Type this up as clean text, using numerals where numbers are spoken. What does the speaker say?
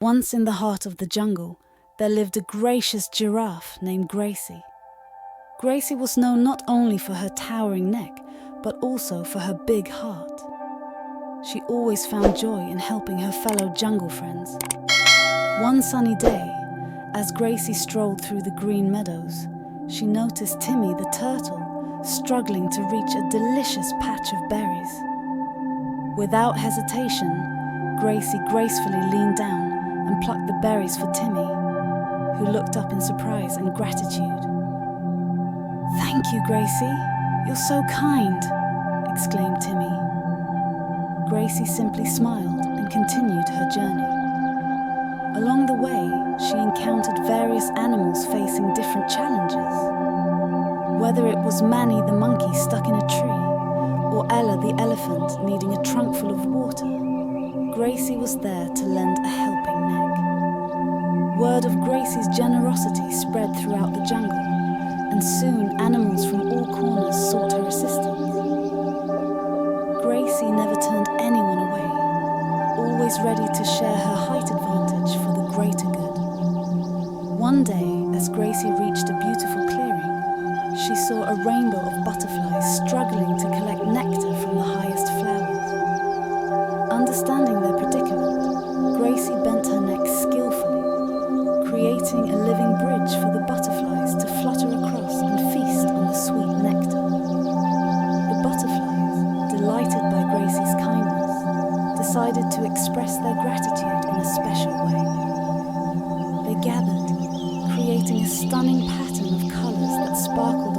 Once in the heart of the jungle, there lived a gracious giraffe named Gracie. Gracie was known not only for her towering neck, but also for her big heart. She always found joy in helping her fellow jungle friends. One sunny day, as Gracie strolled through the green meadows, she noticed Timmy the turtle struggling to reach a delicious patch of berries. Without hesitation, Gracie gracefully leaned down and plucked the berries for Timmy, who looked up in surprise and gratitude. "Thank you, Gracie. You're so kind," exclaimed Timmy. Gracie simply smiled and continued her journey. Along the way, she encountered various animals facing different challenges. Whether it was Manny the monkey stuck in a tree, or Ella the elephant needing a trunk full of water, Gracie was there to lend a helping neck. Word of Gracie's generosity spread throughout the jungle, and soon animals from all corners sought her assistance. Gracie never turned anyone away, always ready to share her height advantage for the greater good. One day, as Gracie reached a beautiful clearing, she saw a rainbow of butterflies struggling to collect nectar from the highest flowers. Understanding their predicament, Gracie bent her neck skillfully, creating a living bridge for the butterflies to flutter across and feast on the sweet nectar. The butterflies, delighted by Gracie's kindness, decided to express their gratitude in a special way. They gathered, creating a stunning pattern of colors that sparkled